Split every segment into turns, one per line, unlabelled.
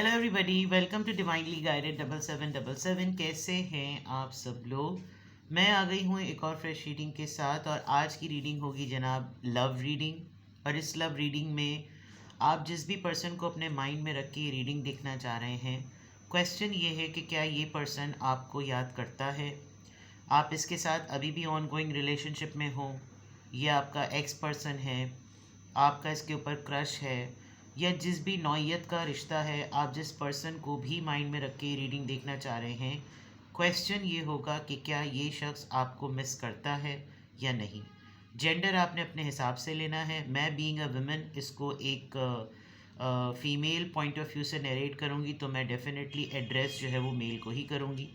Hello everybody, welcome to divinely guided 7777। कैसे हैं आप सब लोग। मैं आ गई हूँ एक और फ्रेश रीडिंग के साथ और आज की रीडिंग होगी जनाब लव रीडिंग। और इस लव रीडिंग में आप जिस भी पर्सन को अपने माइंड में रख के ये रीडिंग देखना चाह रहे हैं, क्वेश्चन ये है कि क्या ये पर्सन आपको याद करता है, आप इसके साथ अभी भी ऑन गोइंग रिलेशनशिप में हो, ये आपका एक्स पर्सन है, आपका इसके ऊपर क्रश है, या जिस भी नौइयत का रिश्ता है, आप जिस पर्सन को भी माइंड में रख के रीडिंग देखना चाह रहे हैं, क्वेश्चन ये होगा कि क्या ये शख्स आपको मिस करता है या नहीं। जेंडर आपने अपने हिसाब से लेना है। मैं बीइंग अ वुमेन इसको एक फ़ीमेल पॉइंट ऑफ व्यू से नरेट करूँगी, तो मैं डेफिनेटली एड्रेस जो है वो मेल को ही करूँगी।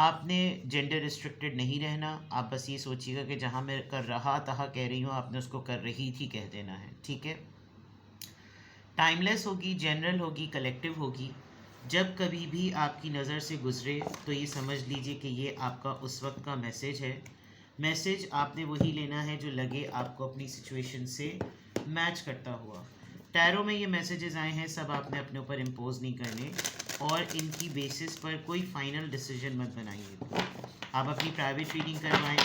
आपने जेंडर रिस्ट्रिक्टेड नहीं रहना। आप बस ये सोचिएगा कि जहाँ मैं कर रहा तहाँ कह रही हूँ, आपने उसको कर रही थी कह देना है, ठीक है। टाइमलेस होगी, जनरल होगी, कलेक्टिव होगी। जब कभी भी आपकी नज़र से गुजरे तो ये समझ लीजिए कि ये आपका उस वक्त का मैसेज है। मैसेज आपने वही लेना है जो लगे आपको अपनी सिचुएशन से मैच करता हुआ। टैरो में ये मैसेजेस आए हैं, सब आपने अपने ऊपर इम्पोज नहीं करने और इनकी बेसिस पर कोई फाइनल डिसीजन मत बनाइए। आप अपनी प्राइवेट रीडिंग करवाएं।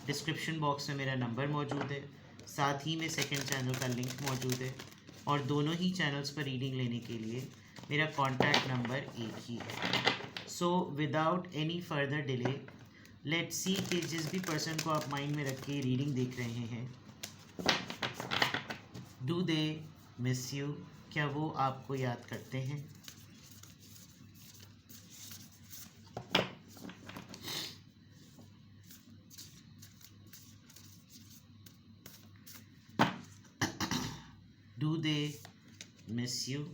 डिस्क्रिप्शन बॉक्स में मेरा नंबर मौजूद है, साथ ही में सेकंड चैनल का लिंक मौजूद है और दोनों ही चैनल्स पर रीडिंग लेने के लिए मेरा कॉन्टैक्ट नंबर एक ही है। So without any further delay let's see कि जिस भी पर्सन को आप माइंड में रख के रीडिंग देख रहे हैं, डू दे मिस यू, क्या वो आपको याद करते हैं। Do they miss you.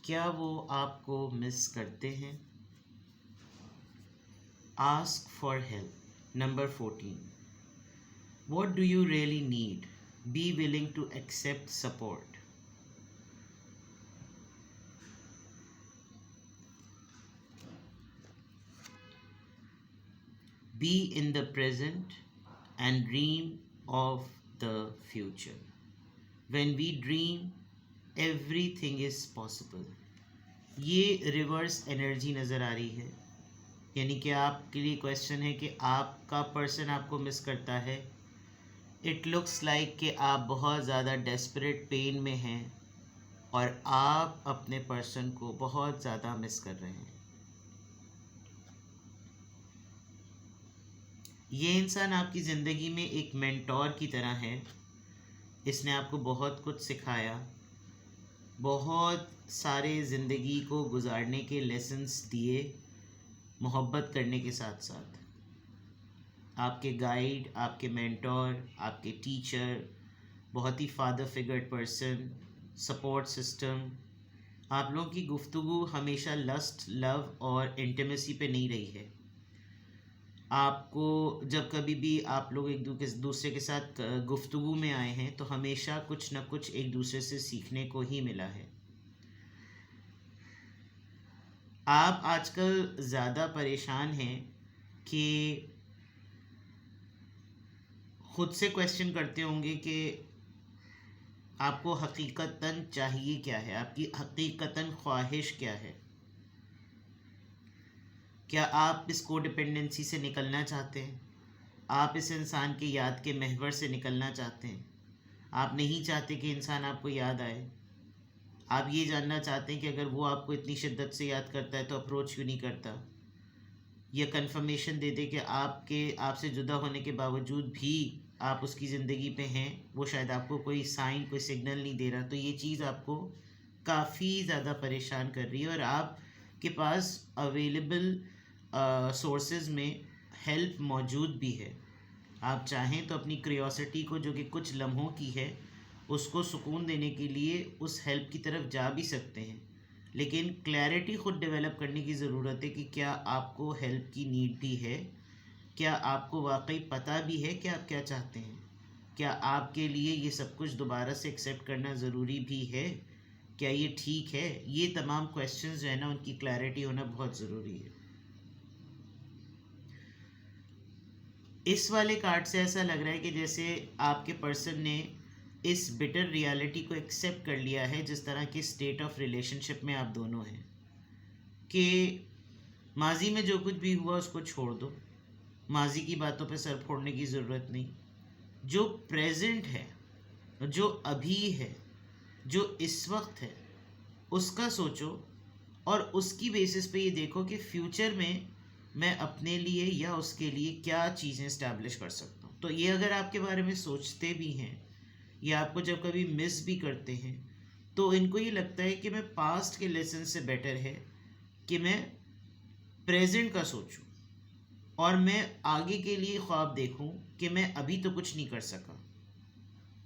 क्या वो आपको मिस करते हैं। Ask for help. Number 14, what do you really need, be willing to accept support. Be in the present and dream of the future. When we dream, everything is possible. ये reverse energy नज़र आ रही है, यानी कि आपके लिए question है कि आपका पर्सन आपको मिस करता है। इट लुक्स लाइक कि आप बहुत ज़्यादा डेस्परेट पेन में हैं और आप अपने पर्सन को बहुत ज़्यादा मिस कर रहे हैं। ये इंसान आपकी ज़िंदगी में एक मेंटोर की तरह है। इसने आपको बहुत कुछ सिखाया, बहुत सारे ज़िंदगी को गुजारने के लेसन्स दिए, मोहब्बत करने के साथ साथ। आपके गाइड, आपके मेंटोर, आपके टीचर, बहुत ही father figured person, support system. आप लोगों की गुफ्तगू हमेशा लस्ट, लव और इंटीमेसी पे नहीं रही है। आपको जब कभी भी आप लोग एक दूसरे के साथ गुफ्तगू में आए हैं तो हमेशा कुछ न कुछ एक दूसरे से सीखने को ही मिला है। आप आजकल ज़्यादा परेशान हैं कि ख़ुद से क्वेश्चन करते होंगे कि आपको हकीकतन चाहिए क्या है, आपकी हकीकतन ख्वाहिश क्या है। क्या आप इस कोडिपेंडेंसी से निकलना चाहते हैं। आप इस इंसान के याद के महवर से निकलना चाहते हैं। आप नहीं चाहते कि इंसान आपको याद आए। आप ये जानना चाहते हैं कि अगर वो आपको इतनी शिद्दत से याद करता है तो अप्रोच क्यों नहीं करता, या कन्फर्मेशन दे दे कि आपसे जुदा होने के बावजूद भी आप उसकी ज़िंदगी पे हैं, वो शायद आपको कोई साइन, कोई सिग्नल नहीं दे रहा। तो ये चीज़ आपको काफ़ी ज़्यादा परेशान कर रही है और आपके पास अवेलेबल सोर्सेज में हेल्प मौजूद भी है। आप चाहें तो अपनी क्यूरियोसिटी को, जो कि कुछ लम्हों की है, उसको सुकून देने के लिए उस हेल्प की तरफ जा भी सकते हैं, लेकिन क्लैरिटी ख़ुद डेवलप करने की ज़रूरत है कि क्या आपको हेल्प की नीड भी है, क्या आपको वाकई पता भी है कि आप क्या चाहते हैं, क्या आपके लिए ये सब कुछ दोबारा से एक्सेप्ट करना ज़रूरी भी है, क्या ये ठीक है। ये तमाम क्वेश्चंस जो है ना, उनकी क्लैरिटी होना बहुत ज़रूरी है। इस वाले कार्ड से ऐसा लग रहा है कि जैसे आपके पर्सन ने इस बिटर रियलिटी को एक्सेप्ट कर लिया है, जिस तरह की स्टेट ऑफ रिलेशनशिप में आप दोनों हैं, कि माजी में जो कुछ भी हुआ उसको छोड़ दो, माजी की बातों पे सर फोड़ने की ज़रूरत नहीं। जो प्रेजेंट है, जो अभी है, जो इस वक्त है, उसका सोचो और उसकी बेसिस पे ये देखो कि फ्यूचर में मैं अपने लिए या उसके लिए क्या चीज़ें इस्टेब्लिश कर सकता हूँ। तो ये अगर आपके बारे में सोचते भी हैं या आपको जब कभी मिस भी करते हैं, तो इनको ये लगता है कि मैं पास्ट के लेसन से बेटर है कि मैं प्रेजेंट का सोचूं और मैं आगे के लिए ख्वाब देखूं कि मैं अभी तो कुछ नहीं कर सका,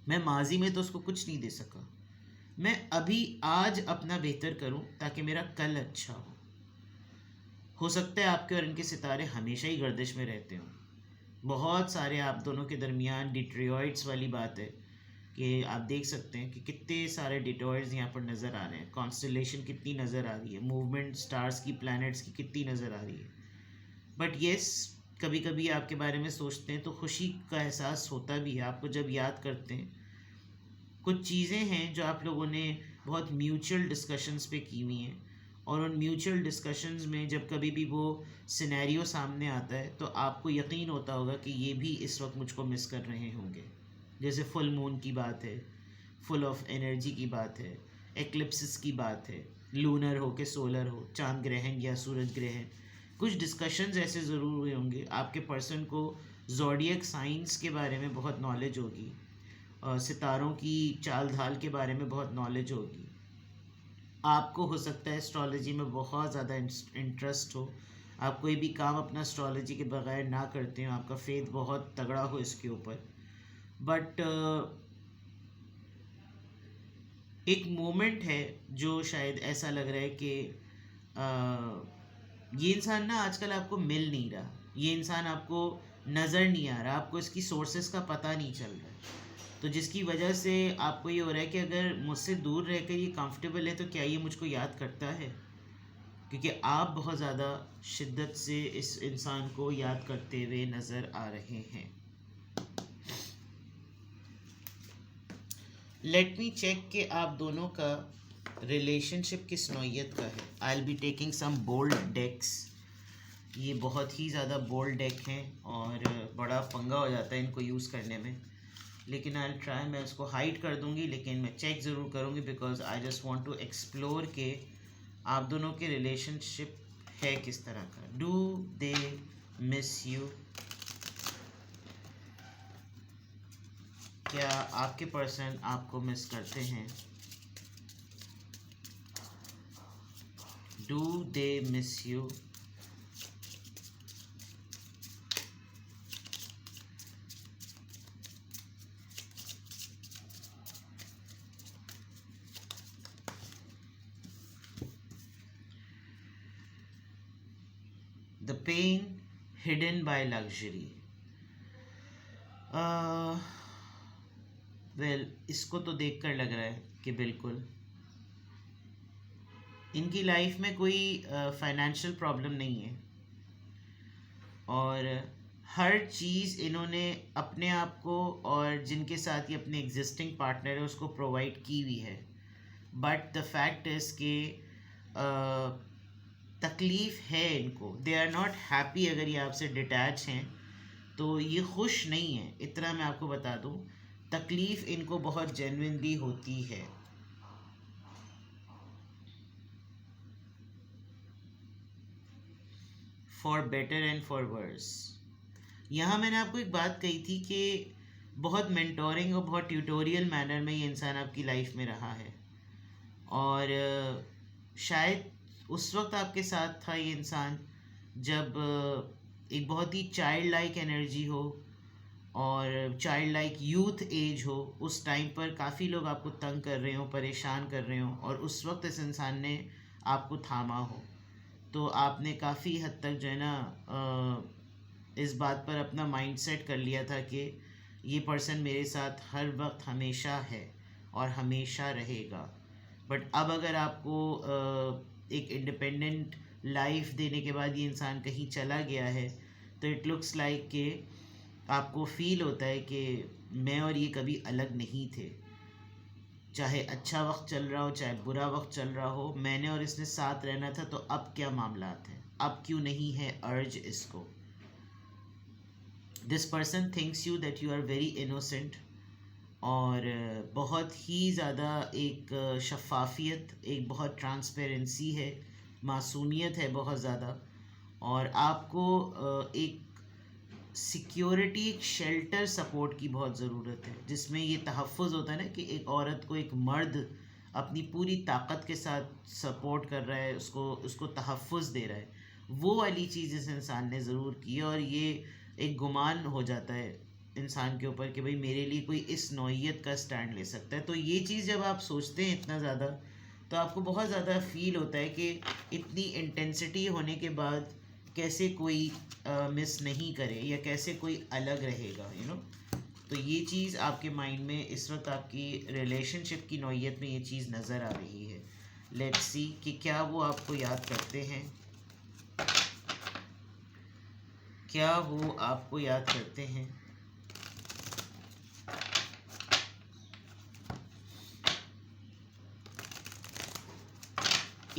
मैं माजी में तो उसको कुछ नहीं दे सका, मैं अभी आज अपना बेहतर करूं ताकि मेरा कल अच्छा हो सकता है आपके और इनके सितारे हमेशा ही गर्दिश में रहते हों। बहुत सारे आप दोनों के दरमियान डिट्रॉइड्स वाली बात है कि आप देख सकते हैं कि कितने सारे डिट्रॉइड्स यहाँ पर नज़र आ रहे हैं, कॉन्स्टलेशन कितनी नज़र आ रही है, मूवमेंट स्टार्स की, प्लैनेट्स की कितनी नज़र आ रही है। बट येस, कभी कभी आपके बारे में सोचते हैं तो खुशी का एहसास होता भी है आपको जब याद करते हैं। कुछ चीज़ें हैं जो आप लोगों ने बहुत म्यूचुअल डिस्कशंस पे की हुई हैं, और उन म्यूचुअल डिस्कशंस में जब कभी भी वो सिनेरियो सामने आता है तो आपको यकीन होता होगा कि ये भी इस वक्त मुझको मिस कर रहे होंगे। जैसे फुल मून की बात है, फुल ऑफ एनर्जी की बात है, एक्लिप्सिस की बात है, लूनर हो के सोलर हो, चांद ग्रहण या सूरज ग्रहण। कुछ डिस्कशंस ऐसे ज़रूर हुए होंगे। आपके पर्सन को ज़ोडिएक साइंस के बारे में बहुत नॉलेज होगी, सितारों की चाल ढाल के बारे में बहुत नॉलेज होगी। आपको हो सकता है एस्ट्रोलॉजी में बहुत ज़्यादा इंटरेस्ट हो, आप कोई भी काम अपना एस्ट्रोलॉजी के बगैर ना करते हो, आपका फेथ बहुत तगड़ा हो इसके ऊपर। बट एक मोमेंट है जो शायद ऐसा लग रहा है कि ये इंसान ना आजकल आपको मिल नहीं रहा, ये इंसान आपको नज़र नहीं आ रहा, आपको इसकी सोर्सेस का पता नहीं चल रहा है। तो जिसकी वजह से आपको ये हो रहा है कि अगर मुझसे दूर रहकर ये कंफर्टेबल है तो क्या ये मुझको याद करता है, क्योंकि आप बहुत ज़्यादा शिद्दत से इस इंसान को याद करते हुए नज़र आ रहे हैं। लेट मी चेक कि आप दोनों का रिलेशनशिप किस नौइयत का है। I will be taking some bold decks. ये बहुत ही ज़्यादा बोल्ड डेक हैं और बड़ा पंगा हो जाता है इनको यूज़ करने में, लेकिन आई ट्राई। मैं उसको हाइड कर दूंगी लेकिन मैं चेक ज़रूर करूँगी, because I just want to explore के आप दोनों के रिलेशनशिप है किस तरह का। Do they miss you? क्या आपके पर्सन आपको मिस करते हैं? Do they miss you? The pain hidden by luxury. Well इसको तो देखकर लग रहा है कि बिल्कुल इनकी लाइफ में कोई फाइनेंशियल प्रॉब्लम नहीं है और हर चीज़ इन्होंने अपने आप को और जिनके साथ ये अपने एग्जिस्टिंग पार्टनर है उसको प्रोवाइड की हुई है। बट द फैक्ट इज़ कि तकलीफ़ है इनको, दे आर नॉट हैप्पी। अगर ये आपसे डिटैच हैं तो ये खुश नहीं है, इतना मैं आपको बता दूं। तकलीफ़ इनको बहुत जेन्युइनली होती है। For better and for worse. यहाँ मैंने आपको एक बात कही थी कि बहुत मेंटोरिंग और बहुत ट्यूटोरियल मैनर में ये इंसान आपकी लाइफ में रहा है और शायद उस वक्त आपके साथ था ये इंसान जब एक बहुत ही चाइल्ड लाइक एनर्जी हो और चाइल्ड लाइक यूथ एज हो। उस टाइम पर काफ़ी लोग आपको तंग कर रहे हो, परेशान कर रहे हो, और उस वक्त इस इंसान ने आपको थामा हो। तो आपने काफ़ी हद तक जो है ना इस बात पर अपना माइंड सेट कर लिया था कि ये पर्सन मेरे साथ हर वक्त हमेशा है और हमेशा रहेगा। बट अब अगर आपको एक इंडिपेंडेंट लाइफ देने के बाद ये इंसान कहीं चला गया है तो इट लुक्स लाइक कि आपको फील होता है कि मैं और ये कभी अलग नहीं थे, चाहे अच्छा वक्त चल रहा हो चाहे बुरा वक्त चल रहा हो, मैंने और इसने साथ रहना था, तो अब क्या मामलात हैं, अब क्यों नहीं है अर्ज इसको। This person thinks you that you are very innocent, और बहुत ही ज़्यादा एक शफाफियत, एक बहुत ट्रांसपेरेंसी है, मासूमियत है बहुत ज़्यादा, और आपको एक सिक्योरिटी, एक शेल्टर सपोर्ट की बहुत ज़रूरत है, जिसमें ये तहफ़्फ़ुज़ होता है ना कि एक औरत को एक मर्द अपनी पूरी ताकत के साथ सपोर्ट कर रहा है, उसको उसको तहफ़्फ़ुज़ दे रहा है। वो वाली चीज़ इस इंसान ने ज़रूर की है, और ये एक गुमान हो जाता है इंसान के ऊपर कि भाई मेरे लिए कोई इस नौइयत का स्टैंड ले सकता है। तो ये चीज़ जब आप सोचते हैं इतना ज़्यादा, तो आपको बहुत ज़्यादा फील होता है कि इतनी इंटेंसिटी होने के बाद कैसे कोई मिस नहीं करे, या कैसे कोई अलग रहेगा, यू नो। तो ये चीज़ आपके माइंड में इस वक्त आपकी रिलेशनशिप की नौइयत में ये चीज़ नज़र आ रही है। लेट्स सी कि क्या वो आपको याद करते हैं, क्या वो आपको याद करते हैं।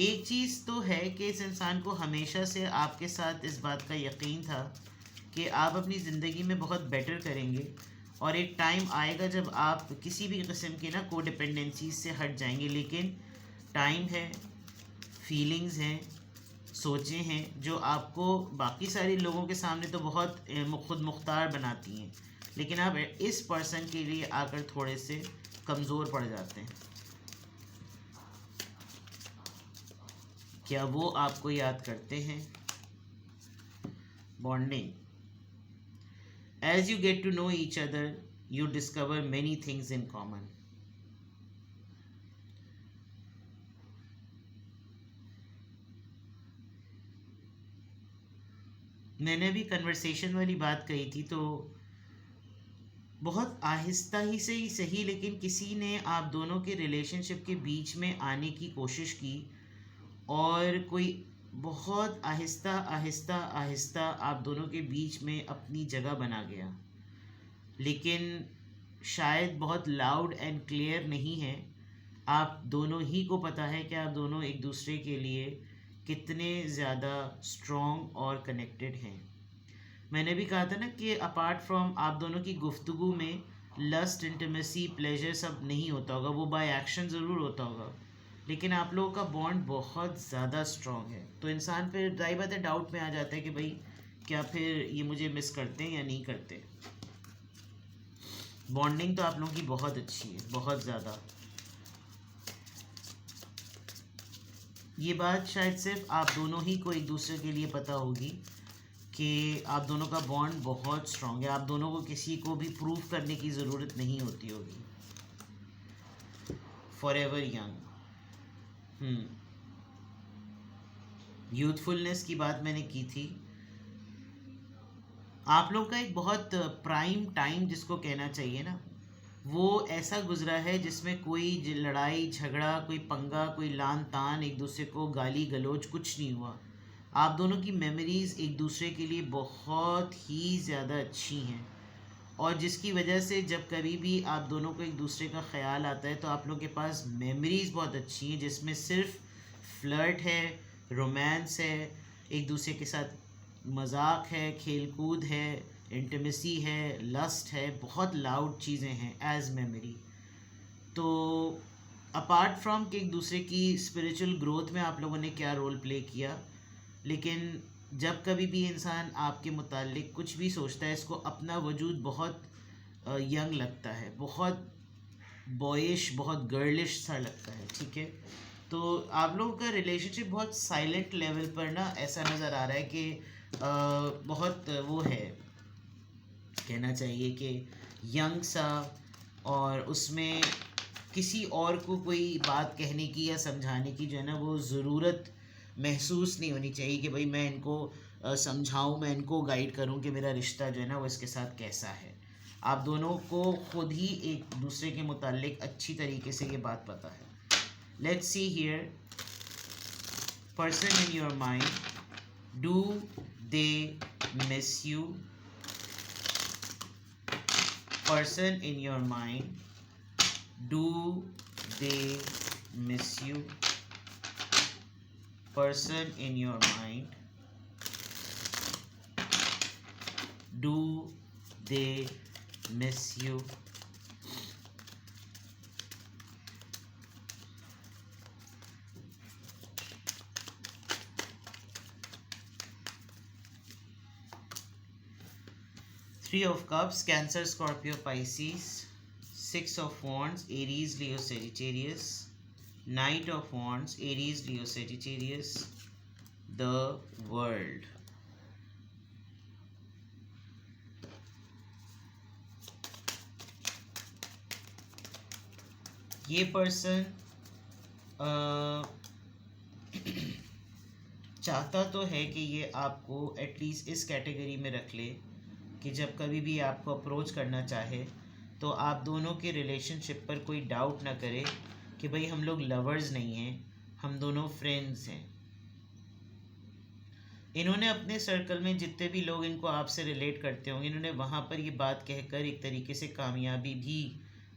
एक चीज़ तो है कि इस इंसान को हमेशा से आपके साथ इस बात का यकीन था कि आप अपनी ज़िंदगी में बहुत बेटर करेंगे, और एक टाइम आएगा जब आप किसी भी किस्म की ना कोडिपेंडेंसी से हट जाएंगे। लेकिन टाइम है, फीलिंग्स हैं, सोचें हैं, जो आपको बाकी सारे लोगों के सामने तो बहुत खुद मुख्तार बनाती हैं, लेकिन आप इस पर्सन के लिए आकर थोड़े से कमज़ोर पड़ जाते हैं। क्या वो आपको याद करते हैं। Bonding, as you get to know each other you discover many things in common. मैंने अभी कन्वर्सेशन वाली बात कही थी, तो बहुत आहिस्ता ही से ही सही, लेकिन किसी ने आप दोनों के रिलेशनशिप के बीच में आने की कोशिश की, और कोई बहुत आहिस्ता आहिस्ता आहिस्ता आप दोनों के बीच में अपनी जगह बना गया, लेकिन शायद बहुत लाउड एंड क्लियर नहीं है। आप दोनों ही को पता है कि आप दोनों एक दूसरे के लिए कितने ज़्यादा स्ट्रॉन्ग और कनेक्टेड हैं। मैंने भी कहा था ना कि अपार्ट फ्रॉम आप दोनों की गुफ्तगू में लस्ट, इंटीमेसी, प्लेजर सब नहीं होता होगा, वो बाय एक्शन ज़रूर होता होगा, लेकिन आप लोगों का बॉन्ड बहुत ज़्यादा स्ट्रॉन्ग है। तो इंसान फिर जाहिर बात है डाउट में आ जाता है कि भाई क्या फिर ये मुझे मिस करते हैं या नहीं करते। बॉन्डिंग तो आप लोगों की बहुत अच्छी है, बहुत ज़्यादा। ये बात शायद सिर्फ आप दोनों ही को एक दूसरे के लिए पता होगी कि आप दोनों का बॉन्ड बहुत स्ट्रॉन्ग है। आप दोनों को किसी को भी प्रूव करने की ज़रूरत नहीं होती होगी। फॉर एवर यंग, यूथफुलनेस की बात मैंने की थी। आप लोग का एक बहुत प्राइम टाइम जिसको कहना चाहिए ना, वो ऐसा गुजरा है जिसमें कोई लड़ाई झगड़ा, कोई पंगा, कोई लान तान, एक दूसरे को गाली गलौज कुछ नहीं हुआ। आप दोनों की मेमोरीज़ एक दूसरे के लिए बहुत ही ज़्यादा अच्छी हैं, और जिसकी वजह से जब कभी भी आप दोनों को एक दूसरे का ख्याल आता है तो आप लोगों के पास मेमोरीज़ बहुत अच्छी हैं, जिसमें सिर्फ फ्लर्ट है, रोमांस है, एक दूसरे के साथ मजाक है, खेलकूद है, इंटीमेसी है, लस्ट है, बहुत लाउड चीज़ें हैं एज मेमोरी। तो अपार्ट फ्रॉम कि एक दूसरे की स्पिरिचुअल ग्रोथ में आप लोगों ने क्या रोल प्ले किया, लेकिन जब कभी भी इंसान आपके मुतालिक कुछ भी सोचता है, इसको अपना वजूद बहुत यंग लगता है, बहुत बॉयिश, बहुत गर्लिश सा लगता है, ठीक है। तो आप लोगों का रिलेशनशिप बहुत साइलेंट लेवल पर ना ऐसा नज़र आ रहा है कि बहुत वो है, कहना चाहिए कि यंग सा, और उसमें किसी और को कोई बात कहने की या समझाने की जो है ना वो ज़रूरत महसूस नहीं होनी चाहिए कि भाई मैं इनको समझाऊं, मैं इनको गाइड करूं कि मेरा रिश्ता जो है ना वो इसके साथ कैसा है। आप दोनों को खुद ही एक दूसरे के मुतालिक अच्छी तरीके से ये बात पता है। Let's see here, person in your mind, do they miss you, person in your mind, do they miss you? Person in your mind, do they miss you? Three of Cups, Cancer, Scorpio, Pisces. Six of Wands, Aries, Leo, Sagittarius. Knight of Wands, Aries, Leo, Sagittarius. The World. ये person चाहता तो है कि ये आपको at least इस category में रख ले कि जब कभी भी आपको अप्रोच करना चाहे तो आप दोनों के रिलेशनशिप पर कोई डाउट ना करे कि भाई हम लोग लवर्स नहीं हैं, हम दोनों फ्रेंड्स हैं। इन्होंने अपने सर्कल में जितने भी लोग इनको आपसे रिलेट करते होंगे, इन्होंने वहाँ पर ये बात कहकर एक तरीके से कामयाबी भी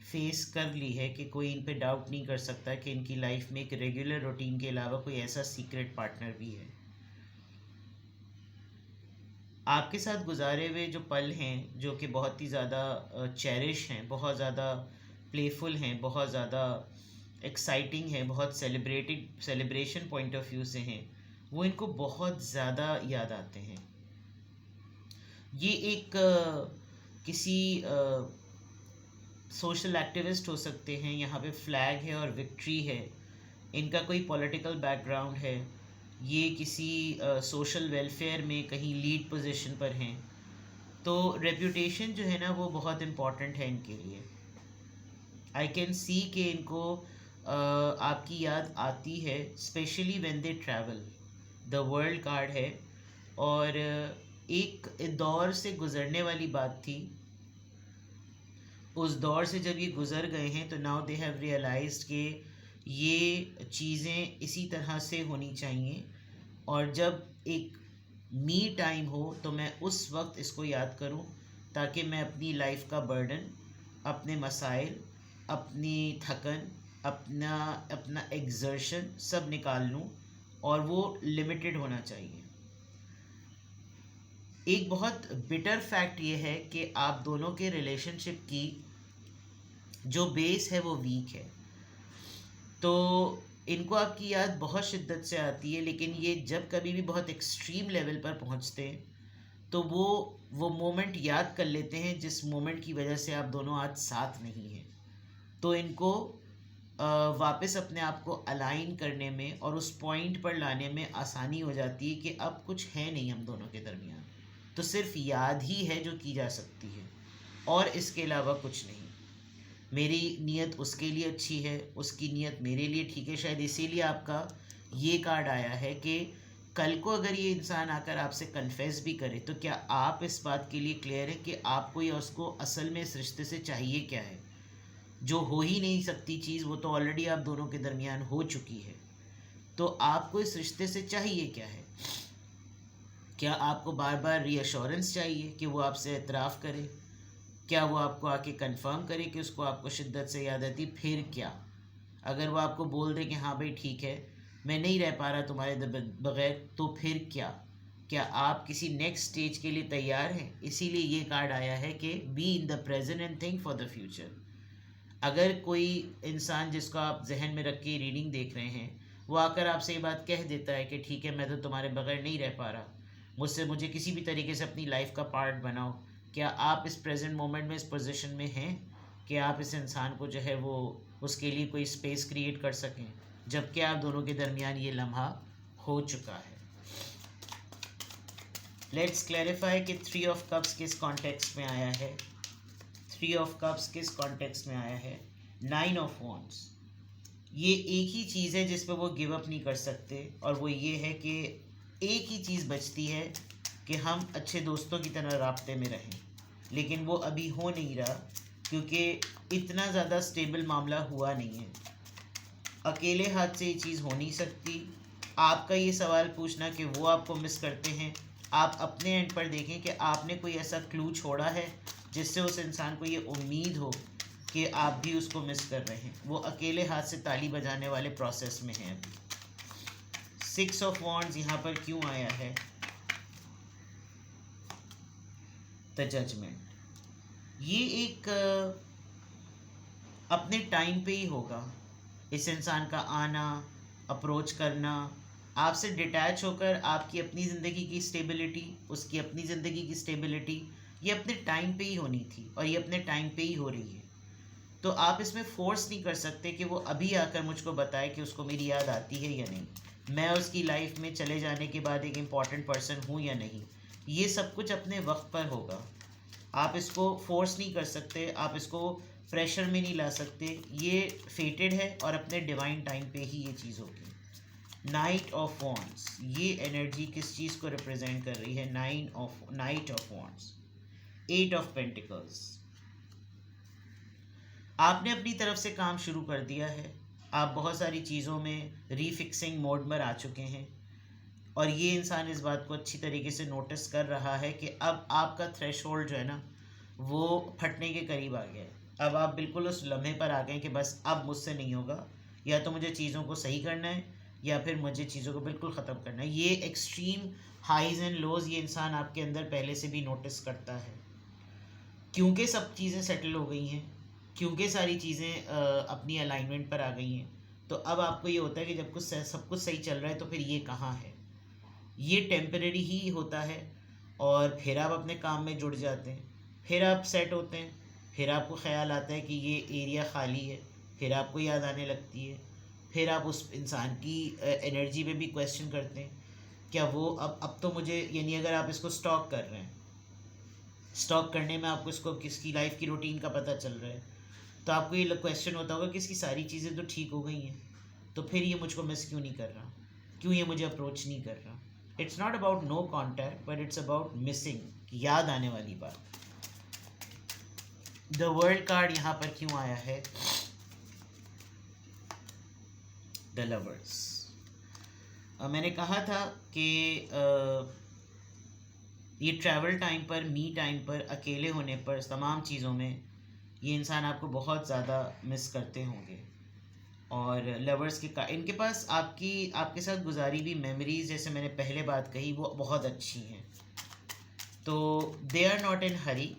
फेस कर ली है कि कोई इन पे डाउट नहीं कर सकता कि इनकी लाइफ में एक रेगुलर रूटीन के अलावा कोई ऐसा सीक्रेट पार्टनर भी है। आपके साथ गुजारे हुए जो पल हैं जो कि बहुत ही ज़्यादा चेरिश हैं, बहुत ज़्यादा प्लेफुल हैं, बहुत ज़्यादा एक्साइटिंग है, बहुत सेलिब्रेशन पॉइंट ऑफ व्यू से हैं, वो इनको बहुत ज़्यादा याद आते हैं। ये एक किसी सोशल एक्टिविस्ट हो सकते हैं, यहाँ पे फ्लैग है और विक्ट्री है, इनका कोई पॉलिटिकल बैकग्राउंड है, ये किसी सोशल वेलफेयर में कहीं लीड पोजीशन पर हैं, तो रेप्यूटेशन जो है ना वो बहुत इम्पॉर्टेंट है इनके लिए। आई कैन सी कि इनको आपकी याद आती है, specially when they travel. The world card है और एक दौर से गुज़रने वाली बात थी, उस दौर से जब ये गुज़र गए हैं तो नाउ दे हैव रियलाइज्ड कि ये चीज़ें इसी तरह से होनी चाहिए और जब एक मी टाइम हो तो मैं उस वक्त इसको याद करूं ताकि मैं अपनी लाइफ का बर्डन, अपने मसाइल, अपनी थकन, अपना अपना एग्जर्शन सब निकाल लूं और वो लिमिटेड होना चाहिए। एक बहुत बिटर फैक्ट ये है कि आप दोनों के रिलेशनशिप की जो बेस है वो वीक है, तो इनको आपकी याद बहुत शिद्दत से आती है, लेकिन ये जब कभी भी बहुत एक्सट्रीम लेवल पर पहुंचते हैं तो वो मोमेंट याद कर लेते हैं जिस मोमेंट की वजह से आप दोनों आज साथ नहीं हैं। तो इनको वापस अपने आप को अलाइन करने में और उस पॉइंट पर लाने में आसानी हो जाती है कि अब कुछ है नहीं हम दोनों के दरमियान, तो सिर्फ याद ही है जो की जा सकती है और इसके अलावा कुछ नहीं। मेरी नीयत उसके लिए अच्छी है, उसकी नीयत मेरे लिए ठीक है, शायद इसीलिए आपका ये कार्ड आया है कि कल को अगर ये इंसान आकर आपसे कन्फेस भी करे तो क्या आप इस बात के लिए क्लियर है कि आपको या उसको असल में इस रिश्ते से चाहिए क्या है। जो हो ही नहीं सकती चीज़ वो तो ऑलरेडी आप दोनों के दरमियान हो चुकी है, तो आपको इस रिश्ते से चाहिए क्या है। क्या आपको बार बार रीअश्योरेंस चाहिए कि वो आपसे एतराफ़ करे, क्या वो आपको आके कंफर्म करे कि उसको आपको शिद्दत से याद आती, फिर क्या अगर वो आपको बोल दे कि हाँ भाई ठीक है मैं नहीं रह पा रहा तुम्हारे बगैर, तो फिर क्या आप किसी नेक्स्ट स्टेज के लिए तैयार हैं। इसीलिए ये कार्ड आया है कि B in the present and think for the future. अगर कोई इंसान जिसको आप जहन में रख के रीडिंग देख रहे हैं वो आकर आपसे ये बात कह देता है कि ठीक है मैं तो तुम्हारे बगैर नहीं रह पा रहा, मुझे किसी भी तरीके से अपनी लाइफ का पार्ट बनाओ, क्या आप इस प्रेजेंट मोमेंट में इस पोजीशन में हैं कि आप इस इंसान को जो है वो उसके लिए कोई स्पेस क्रिएट कर सकें, जबकि आप दोनों के दरमियान ये लम्हा हो चुका है। लेट्स क्लैरिफाई कि थ्री ऑफ कप्स किस कॉन्टेक्स्ट में आया है। थ्री ऑफ कप्स किस कॉन्टेक्स्ट में आया है। नाइन ऑफ वॉन्ड्स, ये एक ही चीज़ है जिस पर वो गिव अप नहीं कर सकते और वो ये है कि एक ही चीज़ बचती है कि हम अच्छे दोस्तों की तरह राब्ते में रहें, लेकिन वो अभी हो नहीं रहा क्योंकि इतना ज़्यादा स्टेबल मामला हुआ नहीं है। अकेले हाथ से ये चीज़ हो नहीं सकती। आपका ये सवाल पूछना कि वो आपको मिस करते हैं, आप अपने एंड पर देखें कि आपने कोई ऐसा क्लू छोड़ा है, जिससे उस इंसान को ये उम्मीद हो कि आप भी उसको मिस कर रहे हैं। वो अकेले हाथ से ताली बजाने वाले प्रोसेस में हैं अभी। 6 ऑफ वॉन्ड्स यहाँ पर क्यों आया है? The judgement. ये एक अपने टाइम पे ही होगा। इस इंसान का आना, अप्रोच करना, आपसे डिटैच होकर आपकी अपनी ज़िंदगी की स्टेबिलिटी, उसकी अपनी ज़िंदगी की स्टेबिलिटी, ये अपने टाइम पे ही होनी थी और ये अपने टाइम पे ही हो रही है। तो आप इसमें फोर्स नहीं कर सकते कि वो अभी आकर मुझको बताए कि उसको मेरी याद आती है या नहीं, मैं उसकी लाइफ में चले जाने के बाद एक इम्पॉर्टेंट पर्सन हूँ या नहीं। ये सब कुछ अपने वक्त पर होगा। आप इसको फोर्स नहीं कर सकते, आप इसको प्रेशर में नहीं ला सकते। ये फेटेड है और अपने डिवाइन टाइम पे ही ये चीज़ होगी। नाइट ऑफ वॉन्ड्स, ये एनर्जी किस चीज़ को रिप्रेजेंट कर रही है? Night of wands. 8 of pentacles. आपने अपनी तरफ से काम शुरू कर दिया है। आप बहुत सारी चीज़ों में रीफिक्सिंग मोड में आ चुके हैं और ये इंसान इस बात को अच्छी तरीके से नोटिस कर रहा है कि अब आपका थ्रेशोल्ड जो है ना, वो फटने के करीब आ गया है। अब आप बिल्कुल उस लम्हे पर आ गए कि बस अब मुझसे नहीं होगा, या तो मुझे चीज़ों को सही करना है या फिर मुझे चीज़ों को बिल्कुल ख़त्म करना है। ये एक्सट्रीम हाइज एंड लोज ये इंसान आपके अंदर पहले से भी नोटिस करता है, क्योंकि सब चीज़ें सेटल हो गई हैं, क्योंकि सारी चीज़ें अपनी अलाइनमेंट पर आ गई हैं। तो अब आपको ये होता है कि जब सब कुछ सही चल रहा है तो फिर ये कहाँ है। ये टेम्परेरी ही होता है और फिर आप अपने काम में जुड़ जाते हैं, फिर आप सेट होते हैं, फिर आपको ख्याल आता है कि ये एरिया खाली है, फिर आपको याद आने लगती है, फिर आप उस इंसान की एनर्जी पे भी क्वेश्चन करते हैं, क्या वो अब तो मुझे, यानी अगर आप इसको स्टॉक कर रहे हैं, स्टॉक करने में आपको इसको किसकी लाइफ की रूटीन का पता चल रहा है, तो आपको ये क्वेश्चन होता होगा कि इसकी सारी चीज़ें तो ठीक हो गई हैं, तो फिर ये मुझको मिस क्यों नहीं कर रहा, क्यों ये मुझे अप्रोच नहीं कर रहा। It's not about no contact but it's about missing, याद आने वाली बात। द वर्ल्ड कार्ड यहाँ पर क्यों आया है? The lovers. मैंने कहा था कि ये ट्रैवल टाइम पर, मी टाइम पर, अकेले होने पर, तमाम चीज़ों में ये इंसान आपको बहुत ज़्यादा मिस करते होंगे। और लवर्स के इनके पास आपके साथ गुजारी हुई मेमोरीज, जैसे मैंने पहले बात कही, वो बहुत अच्छी हैं। तो दे आर नॉट इन हरी,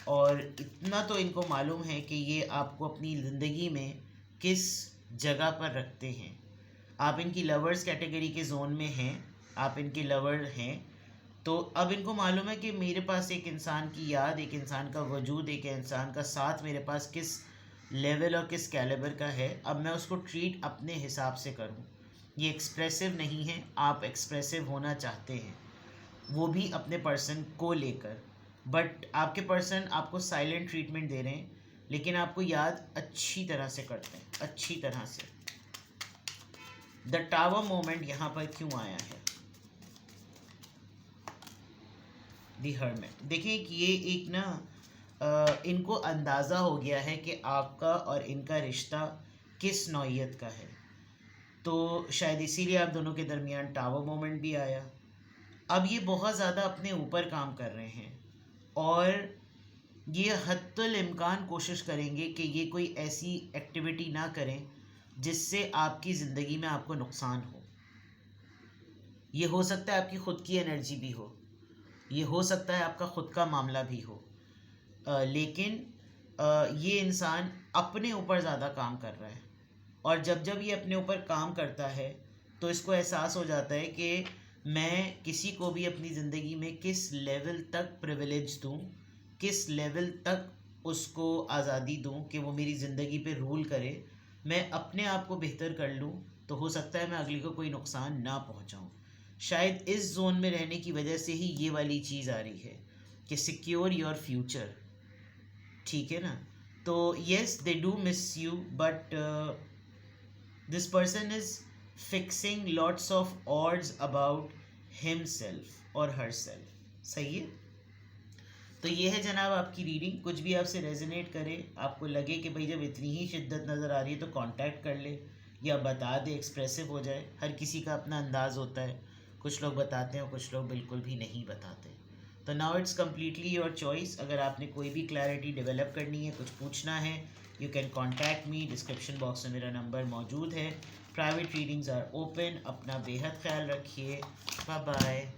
और इतना तो इनको मालूम है कि ये आपको अपनी ज़िंदगी में किस जगह पर रखते हैं। आप इनकी लवर्स कैटेगरी के जोन में हैं, आप इनके लवर हैं, तो अब इनको मालूम है कि मेरे पास एक इंसान की याद, एक इंसान का वजूद, एक इंसान का साथ मेरे पास किस लेवल और किस कैलिबर का है। अब मैं उसको ट्रीट अपने हिसाब से करूं। ये एक्सप्रेसिव नहीं है, आप एक्सप्रेसिव होना चाहते हैं, वो भी अपने पर्सन को लेकर, बट आपके पर्सन आपको साइलेंट ट्रीटमेंट दे रहे हैं, लेकिन आपको याद अच्छी तरह से करते हैं, अच्छी तरह से। द टावर मोमेंट यहाँ पर क्यों आया है? The hermit. देखिए कि ये एक ना इनको अंदाज़ा हो गया है कि आपका और इनका रिश्ता किस नौइयत का है, तो शायद इसीलिए आप दोनों के दरमियान टावर मोमेंट भी आया। अब ये बहुत ज़्यादा अपने ऊपर काम कर रहे हैं और ये हत्तुल इम्कान कोशिश करेंगे कि ये कोई ऐसी एक्टिविटी ना करें जिससे आपकी ज़िंदगी में आपको नुकसान हो। ये हो सकता है आपकी ख़ुद की एनर्जी भी हो, ये हो सकता है आपका ख़ुद का मामला भी हो, लेकिन ये इंसान अपने ऊपर ज़्यादा काम कर रहा है। और जब जब ये अपने ऊपर काम करता है तो इसको एहसास हो जाता है कि मैं किसी को भी अपनी ज़िंदगी में किस लेवल तक प्रिविलेज दूँ, किस लेवल तक उसको आज़ादी दूँ कि वो मेरी ज़िंदगी पे रूल करे। मैं अपने आप को बेहतर कर लूँ तो हो सकता है मैं अगले को कोई नुकसान ना पहुँचाऊँ। शायद इस जोन में रहने की वजह से ही ये वाली चीज़ आ रही है कि सिक्योर योर फ्यूचर, ठीक है ना। तो yes they do miss you, but this person is fixing lots of odds about himself और हर सेल्फ। सही है। तो ये है जनाब आपकी रीडिंग। कुछ भी आपसे रेजोनेट करे, आपको लगे कि भाई जब इतनी ही शिद्दत नज़र आ रही है तो कांटेक्ट कर ले या बता दे, एक्सप्रेसिव हो जाए। हर किसी का अपना अंदाज़ होता है, कुछ लोग बताते हैं, कुछ लोग बिल्कुल भी नहीं बताते। तो now it's completely your choice. अगर आपने कोई भी क्लैरिटी डेवलप करनी है, कुछ पूछना है, you can contact me. Description box में मेरा नंबर मौजूद है। Private readings are open. अपना बेहद ख्याल रखिए। Bye bye.